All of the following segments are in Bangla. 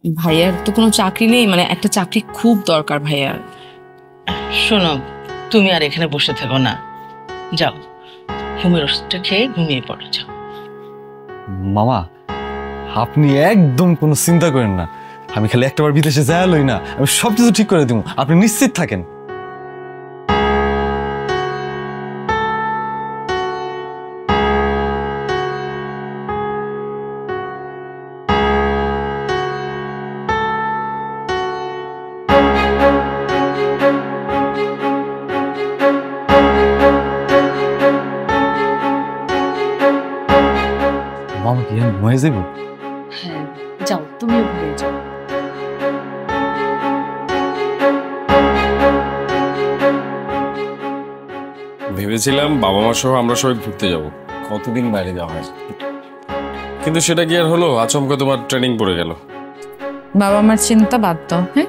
ভাইয়ার তো কোনো চাকরি নেই, মানে একটা চাকরি খুব দরকার ভাইয়ার। শোনো, তুমি আর এখানে বসে থেকো না, যাও ঘুমের ওষুধটা খেয়ে ঘুমিয়ে পড়ো, যাও। মামা, আপনি একদম কোনো চিন্তা করেন না, আমি খালি একটাবার বিদেশে যাই লই না, আমি সবকিছু ঠিক করে দিব, আপনি নিশ্চিত থাকেন। মামা কি আমি ঘুমাই যাবো? হ্যাঁ যাও, তুমিও ঘুরে যাও। ভেবেছিলাম বাবা মা সহ আমরা সবাই ঘুরতে যাব, কতদিন বাইরে যাওয়া হয়, কিন্তু সেটা কি আর হলো? আচমকা তোমার ট্রেনিং পড়ে গেল। বাবা মার চিন্তা বাদ দাও, হ্যাঁ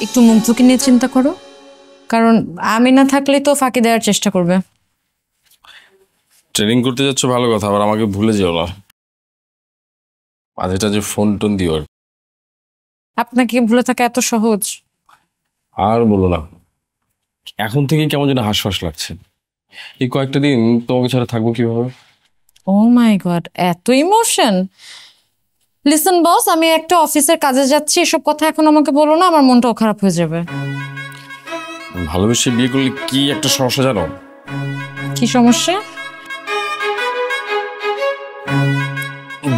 একটু মুগ্ধকে নিয়ে চিন্তা করো, কারণ আমি না থাকলে তো ফাঁকি দেওয়ার চেষ্টা করবে। ট্রেনিং করতে যাচ্ছ ভালো কথা, আবার আমাকে ভুলে যেও না, মাঝেটা যে ফোন টোন দিও। আপনাকে ভুলে থাকা এত সহজ? আর বলো না, এখন থেকে কেমন যেন হাসফাস লাগছে। এই কয়েকটা দিন তোমাকে ছাড়া থাকবো কিভাবে? ও মাই গড, এত ইমোশন। লিসেন বস, আমি একটা অফিসের কাজে যাচ্ছি, এসব কথা এখন আমাকে বলো না, আমার মনটাও খারাপ হয়ে যাবে। ভালোবেসে বিয়ে করলে কি একটা সমস্যা জানো? কি সমস্যা?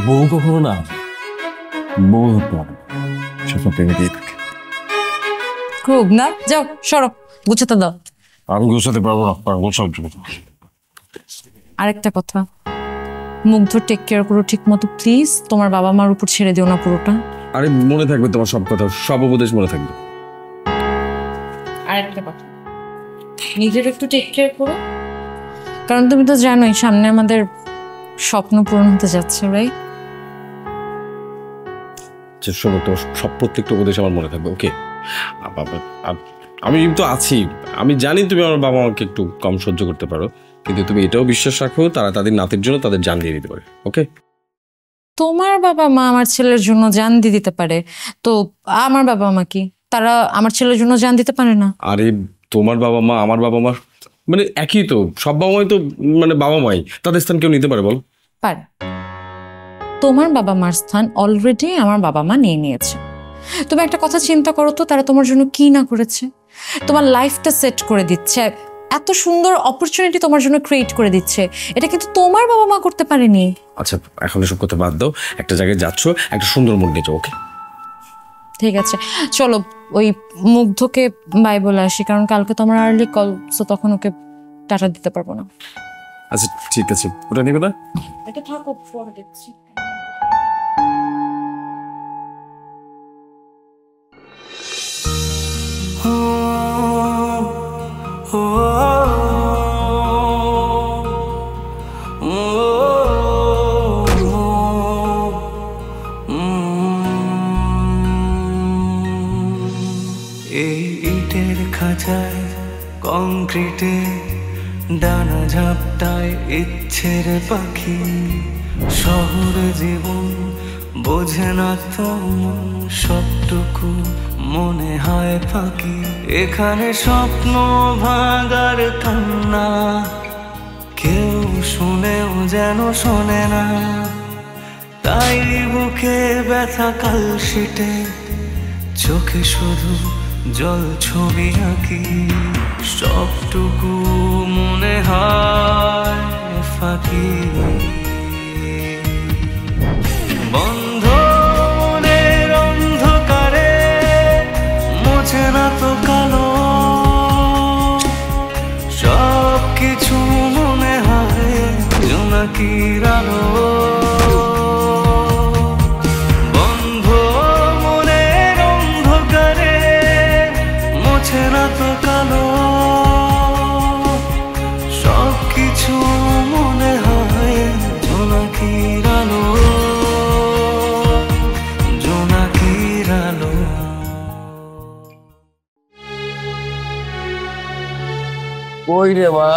বউ কখনো না বউ হতে পারে, সবসময় প্রেমিকেই থাকে। খুব না, যাও সরো, গুছাতে দাও। আমি গোছাতে পারবো না, গোছাও। আরেকটা কথা, মুগ্ধ টেক কেয়ার করো ঠিক মতো প্লিজ, তোমার বাবা মার উপর ছেড়ে দিও না পুরোটা। আরে মনে থাকবে তোমার সব কথা, সব উপদেশ মনে থাকবে। আরেকটা কথা, নিজের একটু টেক কেয়ার করো, কারণ তুমি তো জানোই সামনে আমাদের স্বপ্ন পূরণ হতে যাচ্ছে, রাইট? শোনো, তোমার সব প্রত্যেকটা উপদেশ আমার মনে থাকবে, ওকে? আমি তো আছি, আমি জানি তুমি আমার বাবা মাকে একটু কম সহ্য করতে পারো, কিন্তু তুমি এটাও বিশ্বাস রাখো তারা তাদের নাতির জন্য তাদের জান দিয়ে দিতে পারে, ওকে? তোমার বাবা মা আমার ছেলের জন্য জান দিয়ে দিতে পারে, তো আমার বাবা মা কি তারা আমার ছেলের জন্য জান দিতে পারে না? আরে তোমার বাবা মা আমার বাবা মা মানে একই তো, সব বাবা মাই তো মানে বাবা মাই, তাদের স্থান কেউ নিতে পারে বল? পারে। তোমার বাবা মার স্থান অলরেডি আমার বাবা মা নিয়ে নিয়েছে। তুমি একটা কথা চিন্তা করো তো, তারা তোমার জন্য কি না করেছে, তোমার লাইফটা সেট করে দিচ্ছে, এত সুন্দর অপরচুনিটি তোমার জন্য ক্রিয়েট করে দিচ্ছে, এটা কিন্তু তোমার বাবা মা করতে পারেনি। আচ্ছা এখন এসব কথা বাদ দাও, একটা জায়গায় যাচ্ছ, একটা সুন্দর মুড নিয়ে যাও, ওকে? ঠিক আছে চলো, ওই মুগ্ধকে বাই বলে আসি, কারণ কালকে তোমার আর্লি কল, সো তখন ওকে টাটা দিতে পারবো না। আচ্ছা ঠিক আছে, ওটা নিবে না? এটা থাকো, পরে দেখছি। এই ইটের খাঁচায় কংক্রিটে ডানা ঝাপটায় ইচ্ছের পাখি, শহর জীবন বোঝে না তো সবটুকু মনে হয় ফাঁকি, এখানে স্বপ্ন ভাঙার কান্না কেউ শুনেও যেন শোনে না, তাই বুকে ব্যথা কালশিটে চোখে শুধু জল ছবি আঁকি, সবটুকু মনে হয় ফাঁকি। বন্ধ মনের অন্ধকারে মোছে না তো কালো, সব কিছু মনে হয় জোনাকির আলো। কই রে মা?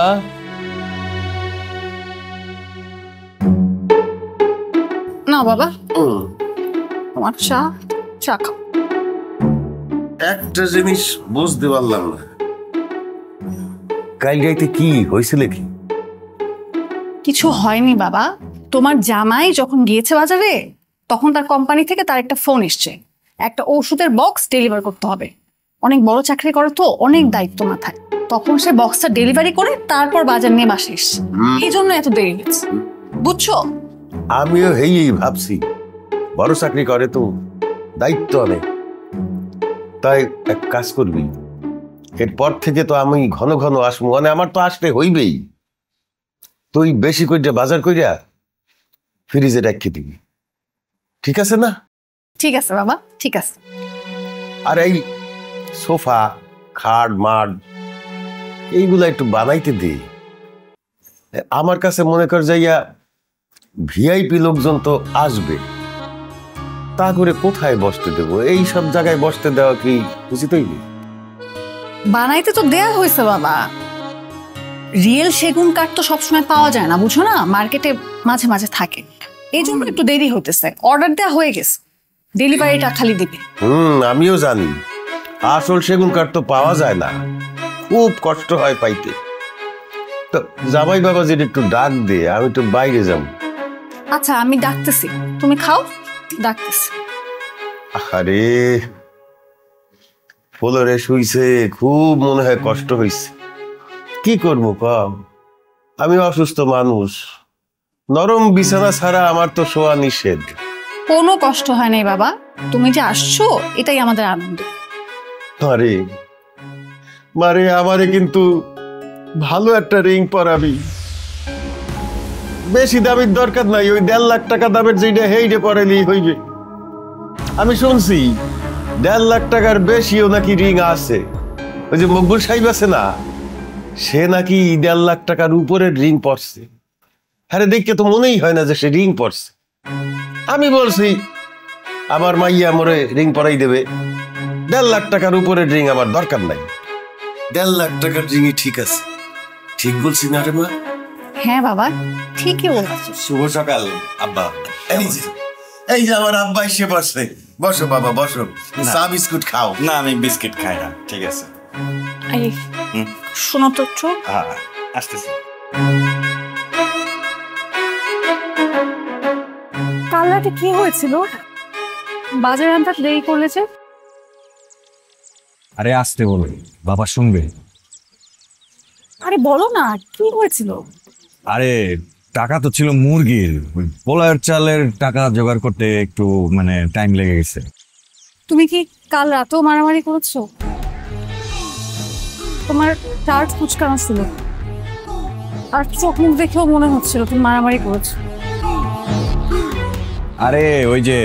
না বাবা, তোমার চা, চা খাও। একটা জিনিস বুঝতে পারলাম না, কাল রাইতে কি হয়েছিল? কি কিছু হয়নি বাবা, তোমার জামাই যখন গিয়েছে বাজারে তখন তার কোম্পানি থেকে তার একটা ফোন এসছে, একটা ওষুধের বক্স ডেলিভার করতে হবে। অনেক বড় চাকরি করে তো, অনেক দায়িত্ব মাথায়। তখন সে বক্সটা ডেলিভারি করে তারপর বাজার নিয়ে বাসায় এসছে, এই জন্য এত দেরি হয়েছে, বুঝছো? আমিও এই ভাবছি, বড় চাকরি করে তো, দায়িত্ব অনেক। তাই এক কাজ করবি, এরপর থেকে তো আমি ঘন ঘন আসবো, মানে আমার তো আসতে হইবেই। তুই বেশি করে বাজার কইরা ফ্রিজে রেখে দিবি, ঠিক আছে না? ঠিক আছে বাবা, ঠিক আছে। আর এই সোফা, খাট, মাড এইগুলা একটু বানাইতে দে। আমার কাছে মনে কর যাইয়া ভিআইপি লোকজন তো আসবে, তা করে কোথায় বসতে দেবো? এই সব জায়গায় বসতে দেওয়া কি উচিত হইবে? বানাইতে তো দেয়া হয়েছে বাবা, রিয়েল সেগুন কাঠ তো সবসময় পাওয়া যায় না, বুঝো না, মার্কেটে মাঝে মাঝে থাকে, এই জন্য একটু দেরি হইতেছে। অর্ডার দেওয়া হয়ে গেছে, ডেলিভারিটা খালি দিবে। আমিও জানি, আসল সেগুন কাঠ তো পাওয়া যায় না, খুব কষ্ট হয় পাইতে। তো জামাই বাবা যেটা একটু ডাক দে, আমি একটু বাইরে যাবো। আচ্ছা আমি ডাকতেছি, তুমি খাও, ডাকতেছি। আরে ফ্লোরে শুইছে, খুব মনে হয় কষ্ট হইছে। কি করবো কম, আমি অসুস্থ মানুষ, নরম বিছানা ছাড়া আমার তো শোয়া নিষেধ। কোনো কষ্ট হয় নাই বাবা, তুমি যে আসছো এটাই আমাদের আনন্দ। আরে মারে, আমারে কিন্তু ভালো একটা রিং পরাবি, বেশি দামের দরকার নাই, ওই 1.5 লাখ টাকা দামের যেটা হেইডে পরালি হইবে। আমি শুনছি 1.5 লাখ টাকার বেশিও নাকি রিং আছে। ওই যে মকবুল সাহেব আছে না, সে নাকি 1.5 লাখ টাকার উপরের রিং পরছে। আরে দেখে তো মনেই হয় না যে সে রিং পরছে। আমি বলছি আমার মাইয়া মোরে রিং পরাই দেবে, 1.5 লাখ টাকার উপরের রিং আমার দরকার নাই। 1.5 লাখ টাকার রিংই ঠিক আছে, ঠিক বলছি না রে মা? হ্যাঁ বাবা, ঠিকই বলছো। শুভ সকাল আব্বা। এই যে আমার আব্বা এসে বসে। বসো বাবা, বসো, চা বিস্কুট খাও। না, আমি বিস্কিট খাই না। ঠিক আছে, এই শোনো তো একটু। আসতেছি। কাল রাতে কি হয়েছিল? বাজারে আনতে দেরি করলে যে? আরে আসতে বলো, বাবা শুনবে। আরে বলো না, কি হয়েছিল? আরে টাকা তো ছিল মুরগির, ওই পোলার চালের টাকা জোগাড় করতে একটু মানে টাইম লেগে গেছে। তুমি কি কাল রাতেও মারামারি করেছো? তোমার টার্চ কুচকানো ছিল, আর চোখ মুখ দেখেও মনে হচ্ছিল তুমি মারামারি করেছো। আরে ওই যে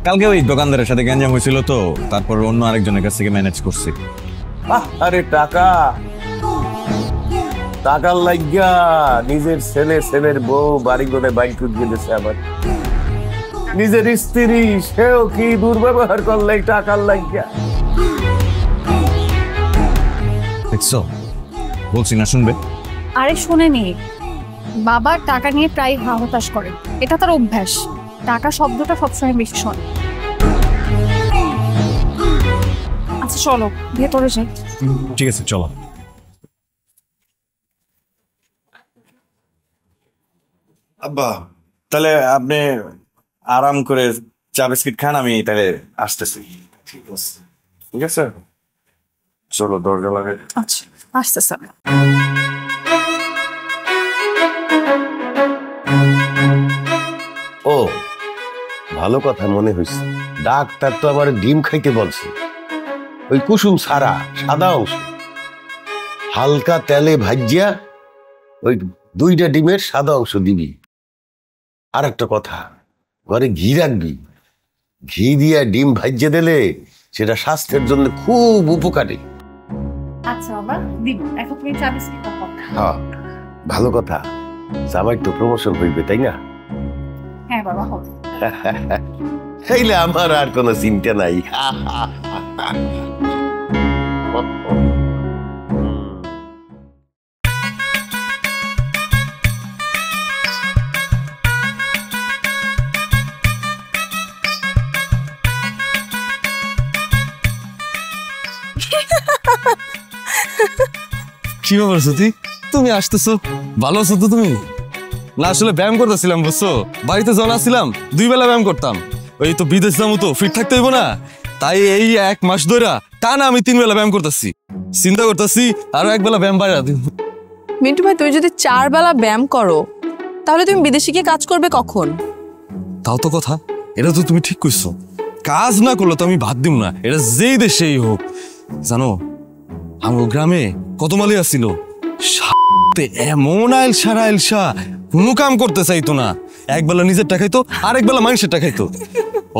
কালকে ওই দোকানদারের সাথে গ্যাঞ্জাম হয়েছিল তো, তারপর অন্য আরেকজনের কাছ থেকে ম্যানেজ করছি। আরে টাকা, টাকার লাগিয়া নিজের ছেলের বউ বাড়ি করে বাইক উঠে গেছে। আবার নিজের স্ত্রী, সেও কি দুর্ব্যবহার করলে টাকার লাগিয়া। দেখছো, বলছি না শুনবে। আরে শোনেনি, বাবা টাকা নিয়ে প্রায় হতাশ করে, এটা তার অভ্যাস। টাকা শব্দটা সবসময় বেশি শোনে। আচ্ছা চলো ভেতরে যাই। ঠিক আছে চলো। আব্বা, তাহলে আপনি আরাম করে চা বিস্কিট খান, আমি তাহলে আসতেছি। ঠিক আছে, ঠিক আছে, চলো দরজা লাগাই। আচ্ছা আসতেছে। ও ভালো কথা মনে হয়েছে, ডাক্তার তো আমার ডিম খাইতে বলছে, ওই কুসুম ছাড়া সাদা অংশ হালকা তেলে ভাজিয়া ওই 2টা ডিমের সাদা অংশ দিবি। আর একটা কথা, ঘরে ঘি রাখবি, ঘি দিয়া ডিম ভাজিয়ে দিলে সেটা স্বাস্থ্যের জন্য খুব উপকারী। আচ্ছা বাবা দিব, এখন তুমি চা বিস্কিট খাও। হ্যাঁ ভালো কথা, জামাই তো প্রমোশন হইবে তাই না? হ্যাঁ বাবা হবে। এইলে আমার আর কোনো চিন্তা নাই। কি ব্যাপার সত্যি তুমি আসতেছো? ভালো আছো তো তুমি? না আসলে ব্যায়াম করতেছিলাম বুঝছো, বাড়িতে যখন আসছিলাম 2 বেলা ব্যায়াম করতাম, ওই তো বিদেশ যাবো তো ফিট থাকতে হইব না, তাই এই 1 মাস ধরে টানা আমি 3 বেলা ব্যায়াম করতেছি, চিন্তা করতেছি আরো 1 বেলা ব্যায়াম বাড়া দিব। মিন্টু ভাই তুমি যদি 4 বেলা ব্যায়াম করো তাহলে তুমি বিদেশে গিয়ে কাজ করবে কখন? তাও তো কথা, এটা তো তুমি ঠিক কইছো, কাজ না করলে তো আমি ভাত দিব না, এটা যেই দেশেই হোক। জানো আমার গ্রামে কত মালি আসছিল, এমন আইলসা কোনো কাম করতে চাইতো না, 1 বেলা নিজের টাকাইতো আর 1 বেলা মানুষের টাকাইতো,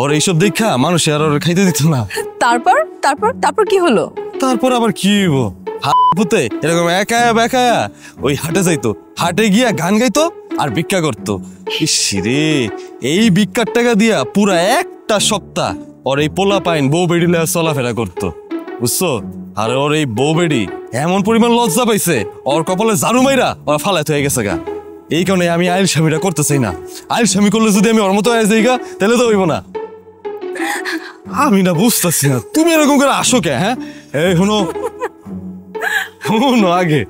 ওর এইসব দেখা মানুষে আর ওর খাইতে দিত না। তারপর তারপর তারপর কি হলো? তারপর আবার কি হইব, হাতে এরকম একায়া বেকায়া ওই হাটে যাইতো, হাটে গিয়া গান গাইতো আর ভিক্ষা করতো। ইসরে এই ভিক্ষার টাকা দিয়া পুরা একটা সপ্তাহ ওর এই পোলা পাইন বউ বেড়ি চলাফেরা করতো বুঝছো। আর ওর এই বউ বেড়ি এমন পরিমাণ লজ্জা পাইছে, ওর কপালে ঝাড়ু মাইরা ওরা ফালাইতে হয়ে গেছে গা। এই কারণে আমি আইল স্বামীটা করতে চাই না, আইল স্বামী করলে যদি আমি ওর মতো হয়ে যাই গা তাহলে তো হইব না। আমি না বুঝতেছি না তুমি এরকম করে আসো কে? হ্যাঁ এই শুনো আগে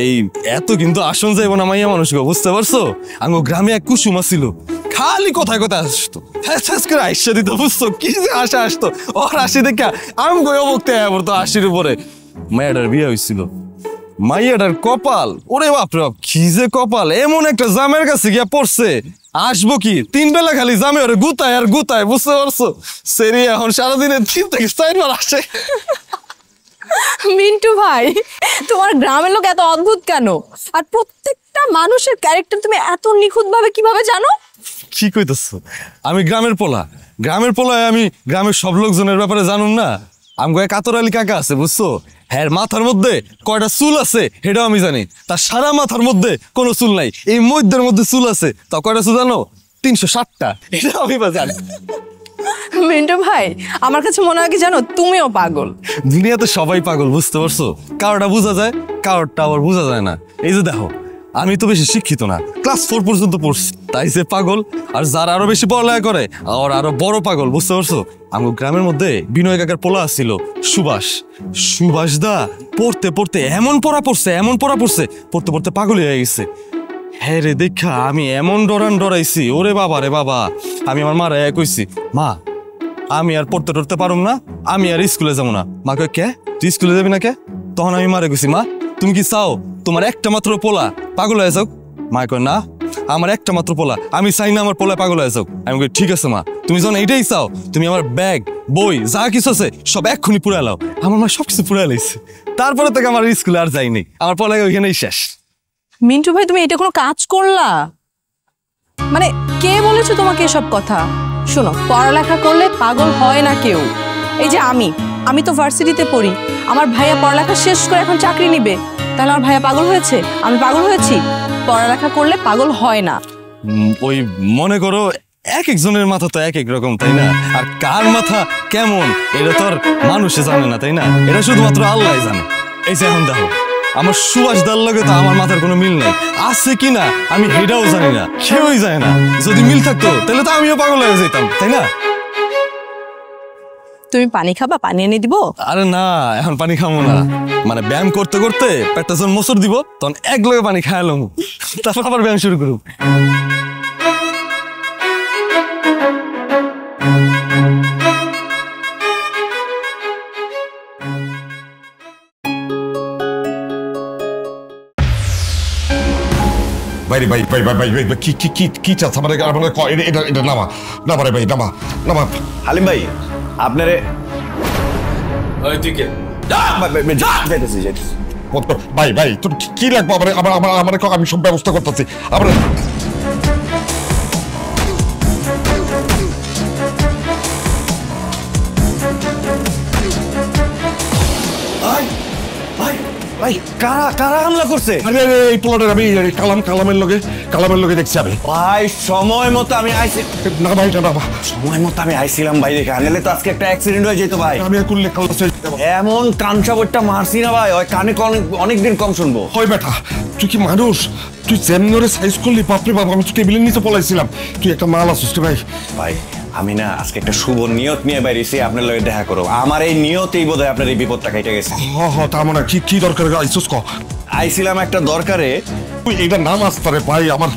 এই এত কিন্তু আসন যাইব না মাইয়া মানুষ গো, বুঝতে পারছো? আঙ্গো গ্রামে এক কুসুমা ছিল, খালি কথায় কথায় আসতো, হ্যাঁ করে আইসা দিত বুঝছো, কি যে আশা আসতো, ওর আসি দেখা আম গো অবক্তে পড়তো আশির উপরে। মাইয়াটার বিয়ে হয়েছিল, মাইয়াটার কপাল ওরে বাপরে বাপ, কি যে কপাল, এমন একটা জামের কাছে গিয়া পড়ছে, আসবো কি 3 বেলা খালি জামে ওরে গুতায় আর গুতায়, বুঝতে পারছো? সেরি এখন সারাদিনে 3 থেকে 4 বার আসে। মিন্টু ভাই তোমার গ্রামের লোক এত অদ্ভুত কেন? আর প্রত্যেকটা মানুষের ক্যারেক্টার তুমি এত নিখুঁত ভাবে কিভাবে জানো? কি কইতেছো? আমি গ্রামের পোলায় আমি গ্রামের সব লোকজনের ব্যাপারে জানুম না? আমগো এক কাতর আলী কাকা আছে বুঝছো, হ্যাঁ মাথার মধ্যে কয়টা চুল আছে সেটাও আমি জানি, তার সারা মাথার মধ্যে কোনো চুল নাই, এই মধ্যের মধ্যে চুল আছে তা কয়টা চুল জানো? 360টা, এটাও আমি জানি। মিন্টু ভাই আমার কাছে মনে হয় কি জানো, তুমিও পাগল। দুনিয়াতে সবাই পাগল, বুঝতে পারছো? কারোটা বোঝা যায়, কারোরটা আবার বোঝা যায় না। এই যে দেখো আমি তো বেশি শিক্ষিত না, ক্লাস 4 পর্যন্ত পড়ছি, তাই সে পাগল, আর যারা আরো বেশি পড়ালেখা করে আর আরো বড় পাগল, বুঝতে পারছো? আমার গ্রামের মধ্যে বিনয় কাকার পোলা ছিল সুভাষ দা, পড়তে পড়তে এমন পড়া পড়ছে পড়তে পড়তে পাগল হয়ে গেছে। হ্যাঁ রে দেখা আমি এমন ডরাইছি, ওরে বাবা রে বাবা, আমি আমার মারা কইছি, মা আমি আর পড়তে টরতে পারুম না, আমি আর স্কুলে যাবো না। মা কয় কে তুই স্কুলে যাবি না কে? তখন আমি মারে কইছি, মা তুমি কি চাও তোমার একটা মাত্র পোলা পাগল হয়ে যাও? মা কয় না, আমার একটা মাত্র পোলা, আমি চাই না আমার পোলা পাগল হয়ে যাও। আমি কই ঠিক আছে মা, তুমি যখন এইটাই চাও তুমি আমার ব্যাগ বই যা কিছু আছে সব এক্ষুনি পুরা লাও। আমার মা সবকিছু পুরা লাইছে, তারপরে থেকে আমার স্কুলে আর যাইনি, আমার পড়ালেখা ওইখানেই শেষ। মিন্টু ভাই তুমি এটা কোনো কাজ করলা? মানে কে বলেছো তোমাকে এসব কথা? শোনো, পড়ালেখা করলে পাগল হয় না কেউ। এই যে আমি তো ভার্সিটিতে পড়ি, আমার ভাইয়া পড়ালেখা শেষ করে এখন চাকরি নিবে, তাহলে আমার ভাইয়া পাগল হয়েছে? আমি পাগল হয়েছি? পড়ালেখা করলে পাগল হয় না। ওই মনে করো এক একজনের মাথা তো এক এক রকম, তাই না? আর কার মাথা কেমন এটা তো আর মানুষে জানে না, তাই না? এটা শুধুমাত্র আল্লাহ জানে। এই যে এখন দেখো আমার সুভাষ দার লগে তো আমার মাথার কোনো মিল নেই, আছে কিনা আমি এটাও জানি না, কেউই জানে না। যদি মিল থাকতো তাহলে তো আমিও পাগল হয়ে যেতাম, তাই না? তুমি পানি খাবা? পানি এনে দিব? আরে না, এখন পানি খাবো না, মানে ব্যায়াম করতে করতে পেটটা যখন মোচড় দিব তখন এক লগে পানি খাইলাম, তারপর আবার ব্যায়াম শুরু করব। ভাই ভাই ভাই ভাই ভাই কি কি কি কি চাচ্ছে আমাদের এটা এটা নামা নামা রে ভাই নামা নামা। হালিম ভাই আপনারে ভাই ভাই তোর কি লাগবে আমার আমার আমার আমি সব ব্যবস্থা করতেছি। আমরা কারা হামলা করছে? এই প্লটের আমি কালামের লগে দেখছি আমি। ভাই সময় মতো আমি আইছি না ভাই না সময় মতো আমি আইছিলাম ভাই, দেখে আনলে তো আজকে একটা অ্যাক্সিডেন্ট হয়ে যেত ভাই। আমি করলে এমন কানসাবরটা মারছি না ভাই, ওই কানে অনেকদিন কম শুনবো। হয় বেটা তুই কি মানুষ? তুই যেমন সাইজ করলি বাপরে বাপ, আমি তো টেবিলের নিচে পলাইছিলাম, তুই একটা মাল আসছিস রে ভাই। ভাই আমি না আজকে একটা শুভ নিয়ত নিয়ে বাইরেছি আপনার লগে দেখা করো। আমার এই নিয়তেই বোধহয় আপনার এই বিপদটা কেটে গেছে। তা মানে কি দরকার আইসোস ক? আইছিলাম একটা দরকারে। তুই এটা নাম আসতারে ভাই আমার।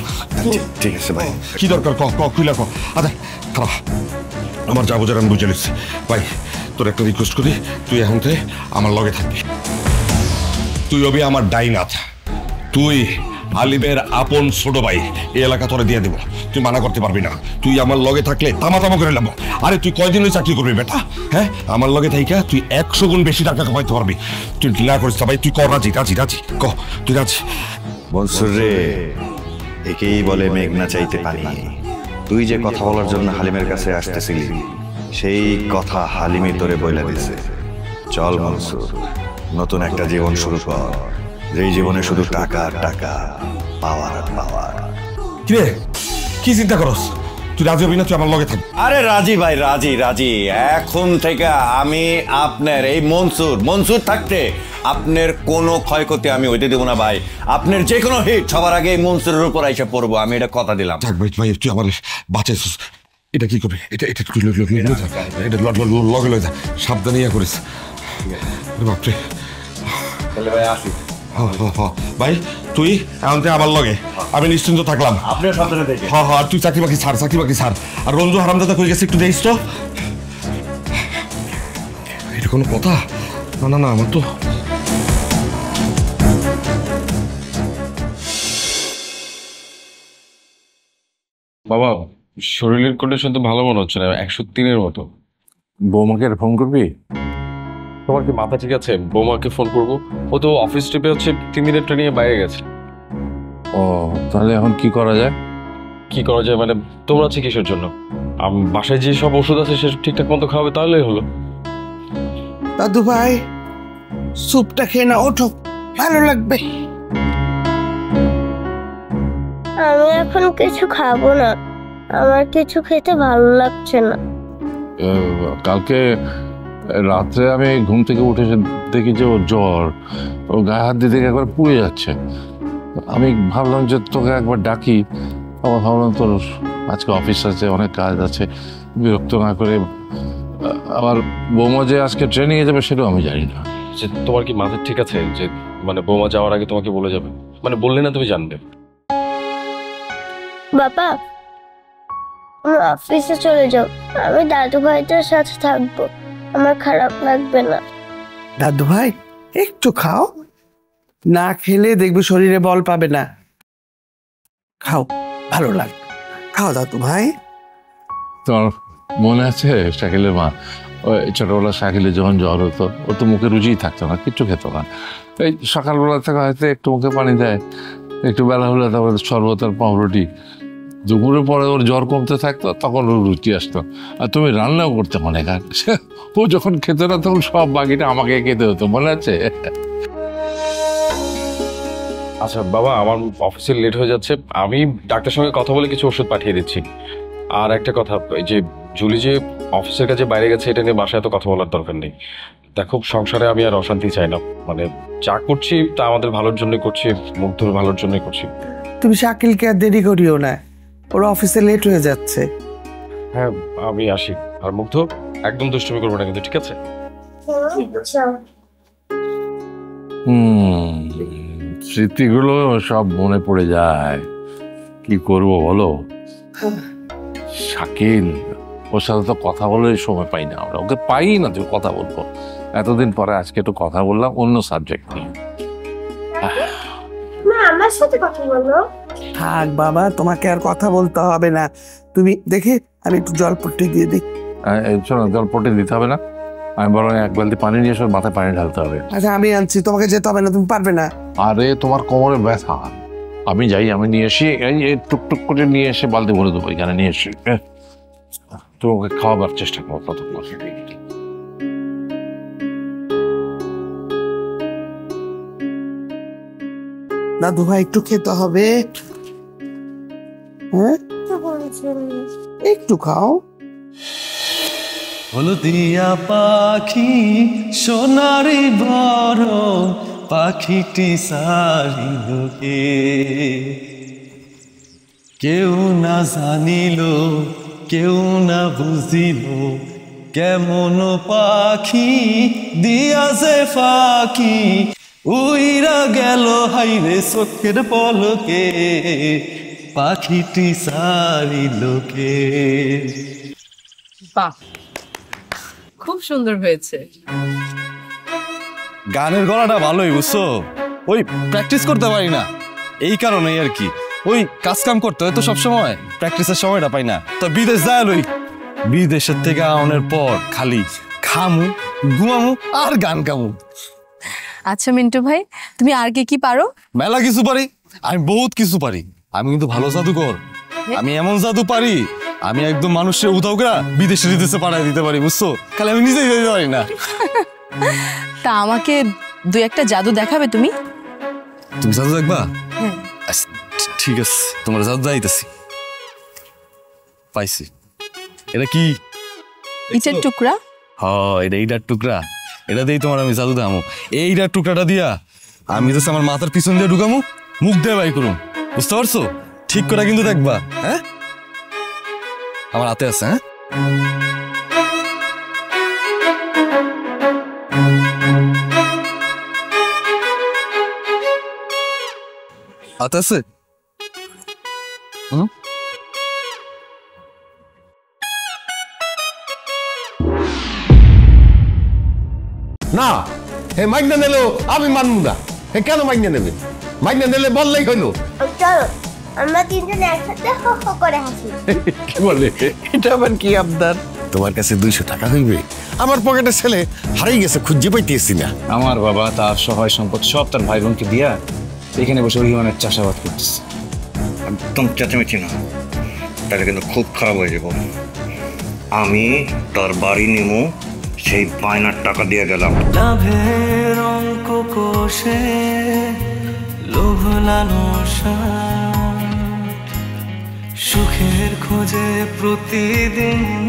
ঠিক আছে ভাই, কি দরকার ক খুইলা ক। আচ্ছা খারাপ, আমার যা বোঝার আমি বুঝে নিচ্ছি ভাই। তোর একটা রিকোয়েস্ট করি, তুই এখন থেকে আমার লগে থাকবি। তুই হবি আমার ডাইনাথ, তুই আলিমের আপন ছোট ভাই। এই এলাকা তোরে দিয়ে দিব, তুই মানা করতে পারবি না। তুই আমার লগে থাকলে তামা করে নেবো। আরে তুই কয়দিন ওই চাকরি করবি বেটা? হ্যাঁ, আমার লগে থাইকা তুই 100 গুণ বেশি টাকা কামাইতে পারবি। তুই না করিস ভাই, তুই কর। রাজি ক, তুই রাজি? মনসুর রে, একেই বলে মেঘ না চাইতে পানি। তুই যে কথা বলার জন্য হালিমের কাছে আসতেছিলি, সেই কথা হালিমই তোরে বইলা দিছে। চল মনসুর, নতুন একটা জীবন শুরু কর, যেই জীবনে শুধু টাকা টাকা, পাওয়ার পাওয়ার। কিরে, কি চিন্তা করস? তুই রাজি হবি না? তুই আমার লগে থাকবি। আরে রাজি ভাই, রাজি। এখন থেকে আমি আপনার এই মনসুর থাকতে আপনার কোনো ক্ষয়ক্ষতি আমি হইতে দেবো না ভাই। আপনার যে কোনো হিট সবার আগে মনসুরের উপর আইসা পড়বো, আমি এটা কথা দিলাম। থাক ভাই, তুই আমার বাঁচাইছিস। এটা কি করবি? এটা লগে লয়ে যা, সাবধানে ইয়া করিস। বাপরে ভাই, আসি ভাই। তুই এখন থেকে আমার লগে, আমি নিশ্চিন্ত থাকলাম। আপনিও সাবধানে দেখে। আর তুই চাকরি বাকি ছাড়। আর রঞ্জু হারামদাদা কই গেছে একটু দেখিস তো। এটা কোনো কথা? না আমার তো বাবা, শরীরের কন্ডিশন তো ভালো মনে হচ্ছে না, 103-এর মতো। বৌমাকে ফোন করবি? তোমার কি মাথা ঠিক আছে? বৌমাকে ফোন করবো? ও তো অফিস ট্রিপে হচ্ছে 3 দিনের ট্রেনিংয়ে বাইরে গেছে। ও, তাহলে এখন কি করা যায়? মানে তোমরা আছে কিসের জন্য? বাসায় যে সব ওষুধ আছে সেসব ঠিকঠাক মতো খাওয়াবে, তাহলেই হলো। দাদু ভাই, স্যুপটা খেয়ে না, ওঠো, ভালো লাগবে। আমি এখন কিছু খাবো না, আমার কিছু খেতে ভালো লাগছে না। কালকে রাত্রে আমি ঘুম থেকে উঠে দেখি যে ওর জ্বর, ও গায়ে হাত দিতে একবার পুড়ে যাচ্ছে। আমি ভাবলাম যে তোকে একবার ডাকি। আবার ভাবলাম তোর আজকে অফিস আছে, অনেক কাজ আছে, বিরক্ত না করে। আবার বৌমা যে আজকে ট্রেনিংয়ে যাবে সেটাও আমি জানি না। যে তোমার কি মাথা ঠিক আছে যে মানে বৌমা যাওয়ার আগে তোমাকে বলে যাবে? মানে বললে না তুমি জানবে? বাবা, তুমি অফিসে চলে যাও, আমি দাদু ভাইটার সাথে থাকবো, আমার খারাপ লাগবে না। দাদু ভাই, একটু খাও, না খেলে দেখবি শরীরে বল পাবে না। খাও, ভালো লাগবে, খাও দাদু ভাই। তোমার মনে আছে শাকিলের মা, ওই ছোটবেলা শাকিলের যখন জ্বর হতো, ওর তো মুখে রুচিই থাকতো না, কিচ্ছু খেত না। এই সকালবেলা থেকে হয়তো একটু মুখে পানি দেয়, একটু বেলা হলে তারপরে শরবত আর পাউরুটি। দুপুরের পরে ওর জ্বর কমতে থাকতো, তখন ওর রুচি আসতো। আর তুমি রান্নাও করতে অনেক। আর ও যখন খেতে না তখন সব বাকিটা আমাকে খেতে হতো, মনে আছে? আচ্ছা বাবা, আমার অফিসে লেট হয়ে যাচ্ছে, আমি ডাক্তারের সঙ্গে কথা বলে কিছু ওষুধ পাঠিয়ে দিচ্ছি। আর একটা কথা, যে জুলি যে অফিসের কাছে বাইরে গেছে, এটা নিয়ে বাসায় তো কথা বলার দরকার নেই। দেখো, সংসারে আমি আর অশান্তি চাই না। মানে যা করছি তা আমাদের ভালোর জন্যই করছি, মুগ্ধর ভালোর জন্যই করছি। তুমি শাকিলকে আর দেরি করিও না, ওর অফিসে লেট হয়ে যাচ্ছে। হ্যাঁ, আমি আসি। আর মুগ্ধ, একদম দুষ্টুমি করবো না কিন্তু, ঠিক আছে? স্মৃতিগুলো সব মনে পড়ে যায়, কি করব বলো। শাকিল, ওর সাথে তো কথা বলে সময় পাই না আমরা, ওকে পাই না তুই কথা বলবো। এতদিন পরে আজকে একটু কথা বললাম অন্য সাবজেক্ট নিয়ে। আমার সাথে কথা বলো। থাক বাবা, তোমাকে আর কথা বলতে হবে না। তুমি দেখে আমি একটু জলপট্টি দিয়ে দিই। শোনো, জলপট্টি দিতে হবে না, আমি বরং 1 বালতি পানি নিয়ে এসে মাথায় পানি ঢালতে হবে। আচ্ছা, আমি আনছি, তোমাকে যেতে হবে না, তুমি পারবে না। আরে তোমার কোমরে ব্যথা, আমি যাই, আমি নিয়ে এসি, এই টুকটুক করে নিয়ে এসে বালতি ভরে দেবো, এখানে নিয়ে এসে তোমাকে খাওয়াবার চেষ্টা করবো ততক্ষণ। দাদু ভাই, একটু খেতে হবে, হ্যাঁ একটু খাও। হলদিয়া পাখি সোনারি বড় পাখিটি সারিলোকে, কেউ না জানিল কেউ না বুঝিল কেমন পাখি দিয়াছে ফাঁকি উইরা গেল হাইরে চোখের পলকে পাখিটি সারিলোকে। বাহ, খুব সুন্দর হয়েছে। গানের গলাটা ভালোই বুঝছো, ওই প্র্যাকটিস করতে পারি না এই কারণেই আর কি। ওই কাজ কাম করতে হয় তো সবসময়, প্র্যাকটিসের সময়টা পাই না। তো বিদেশ যায় লই, বিদেশের থেকে আওনের পর খালি খামু ঘুমামু আর গান গামু। আচ্ছা মিন্টু ভাই, তুমি আর কি কি পারো? মেলা কিছু পারি, আমি বহুত কিছু পারি। আমি কিন্তু ভালো জাদুকর, আমি এমন জাদু পারি আমি একদম মানুষের উধাও করে বিদেশে বিদেশে পাঠাই দিতে পারি বুঝছো, খালি আমি নিজেই যেতে পারি না। তা আমাকে দুই একটা জাদু দেখাবে তুমি? তুমি জাদু দেখবা? আচ্ছা, ঠিক আছে, তোমার জাদু যাইতেছি। পাইছি। এটা কি? ইটের টুকরা? হ্যাঁ, এটা ইটার টুকরা। এটা দিয়েই তোমার আমি জাদু দামু। এইটার টুকরাটা দিয়া আমি তো আমার মাথার পিছন দিয়ে ঢুকামু, মুখ দিয়ে বাই করুম, বুঝতে পারছো? ঠিক করে কিন্তু দেখবা। হ্যাঁ, আমার হাতে আছে। হ্যাঁ, হাতে আছে। না, হে মাইনা নিলেও আমি মানবো না। হে কেন মাইনা নেবে? মাইনা নিলে বললেই হইলো। চলো আমরা তিনজন একসাথে হো হো করে হাসি। কি বলে এটা আবার কি আবদার? তোমার কাছে 200 টাকা হইবে? আমার পকেটে ছেলে হারিয়ে গেছে, খুঁজে পাইতেছি না। আমার বাবা তার সহায় সম্পদ সব তার ভাই বোনকে দিয়া এখানে বসে অভিমানের চাষাবাদ করতেছে। একদম চেঁচামেচি না, তাহলে কিন্তু খুব খারাপ হয়ে যাব। আমি তার বাড়ি নিমু, সেই বায়নার টাকা দিয়ে গেলাম। লাভের অঙ্ক কোষে লোভ লালসা, সুখের খোঁজে প্রতিদিন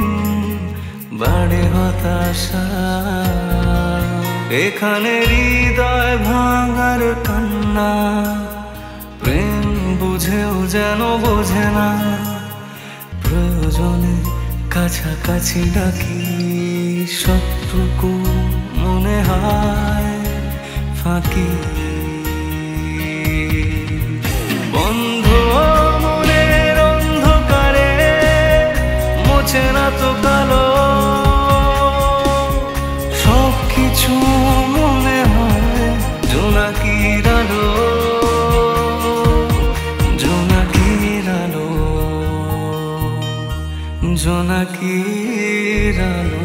বাড়ে হতাশা। এখানে হৃদয় ভাঙার কান্না, প্রেম বুঝেও যেন বোঝে না। প্রয়োজনে কাছাকাছি ডাকি, সবটুকু মনে হয় ফাঁকি। বন্ধু মনের অন্ধকারে মোছে না তো কালো, সব কিছু মনে হয় জোনাকির আলো, জোনাকির আলো, জোনাকির আলো।